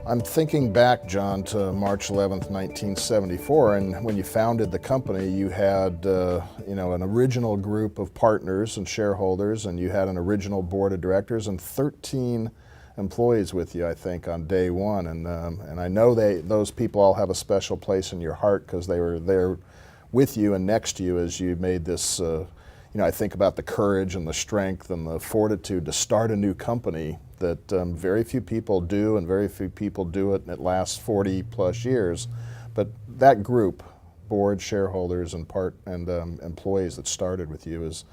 I'm thinking back, John, to March 11th, 1974, and when you founded the company, you had an original group of partners and shareholders, and you had an original board of directors and 13 employees with you, I think, on day one. And I know those people all have a special place in your heart because they were there with you and next to you as you made this. I think about the courage and the strength and the fortitude to start a new company that very few people do, and very few people do it, and it lasts 40 plus years. But that group, board, shareholders, and employees that started with you is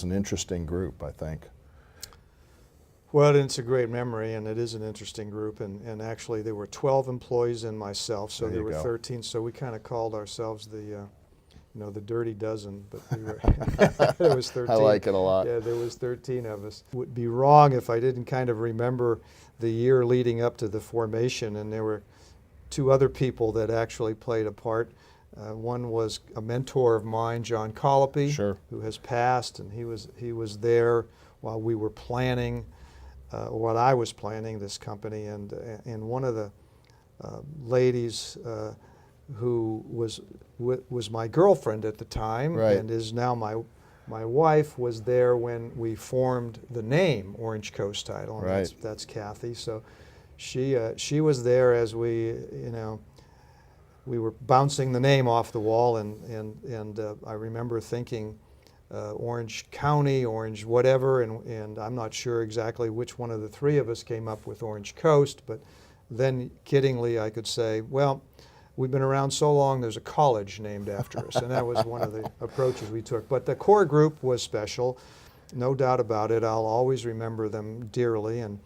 an interesting group, I think. Well, it's a great memory, and it is an interesting group. And actually, there were 12 employees and myself, so there were 13. So we kind of called ourselves the Dirty Dozen, but there was 13. I like it a lot. Yeah, there was 13 of us. It would be wrong if I didn't kind of remember the year leading up to the formation, and there were two other people that actually played a part. One was a mentor of mine, John Colopy, Sure. who has passed, and he was there while we were planning, while I was planning this company, and one of the ladies who was my girlfriend at the time, right, and is now my wife, was there when we formed the name Orange Coast Title, and right. that's Kathy. So she was there as we were bouncing the name off the wall, and I remember thinking Orange County, Orange whatever, and I'm not sure exactly which one of the three of us came up with Orange Coast, but then kiddingly I could say, well, we've been around so long, there's a college named after us, and that was one of the approaches we took. But the core group was special, no doubt about it. I'll always remember them dearly. And,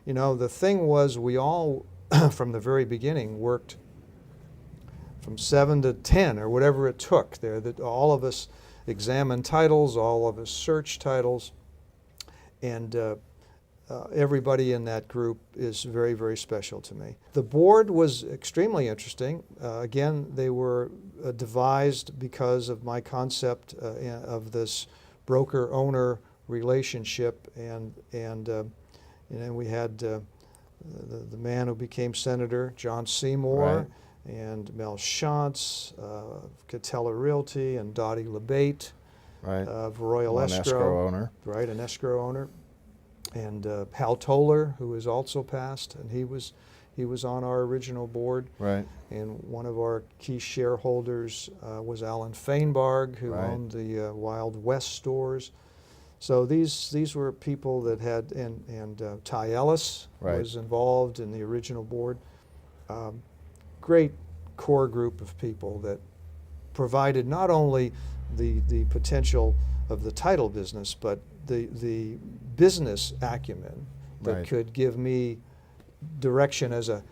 the thing was, we all, from the very beginning, worked from 7 to 10, or whatever it took there. That all of us examined titles, all of us searched titles, and everybody in that group is very, very special to me. The board was extremely interesting. Again, they were devised because of my concept of this broker-owner relationship, and we had the man who became senator, John Seymour, right, and Mel Shantz, Catella Realty, and Dottie LeBate, right, of Royal an escrow owner, right, an escrow owner. And Hal Toller, who has also passed, and he was on our original board. right. And one of our key shareholders was Alan Feinbarg, who right. owned the Wild West stores. So these were people that had, and Ty Ellis right. was involved in the original board. Great core group of people that provided not only the potential of the title business, but the business acumen that right. could give me direction as a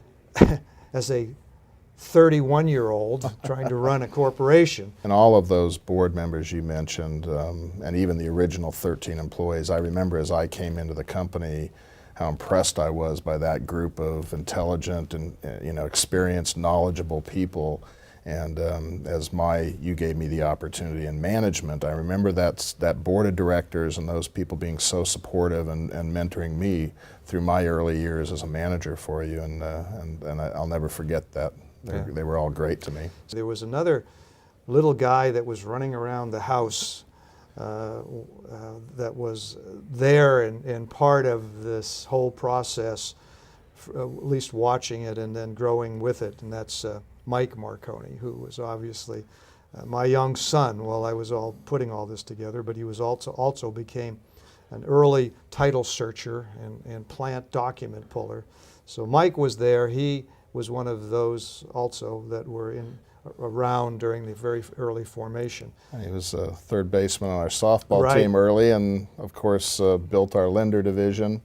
31-year-old trying to run a corporation. And all of those board members you mentioned, and even the original 13 employees, I remember as I came into the company how impressed I was by that group of intelligent and experienced, knowledgeable people. And you gave me the opportunity in management, I remember that board of directors and those people being so supportive and mentoring me through my early years as a manager for you, and I'll never forget that. They were all great to me. There was another little guy that was running around the house that was there and part of this whole process, at least watching it and then growing with it, and that's Mike Marconi, who was obviously my young son while I was all putting all this together, but he was also became an early title searcher and plant document puller. So Mike was there. He was one of those also that were around during the very early formation. He was a third baseman on our softball right. team early, and of course built our lender division,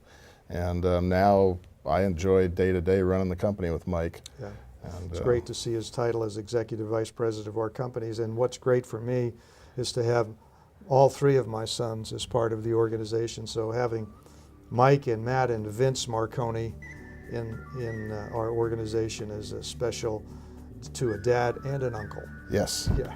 and now I enjoy day-to-day running the company with Mike. Yeah. And, it's great to see his title as Executive Vice President of our companies, and what's great for me is to have all three of my sons as part of the organization. So having Mike and Matt and Vince Marconi in our organization is a special to a dad and an uncle. Yes. Yeah.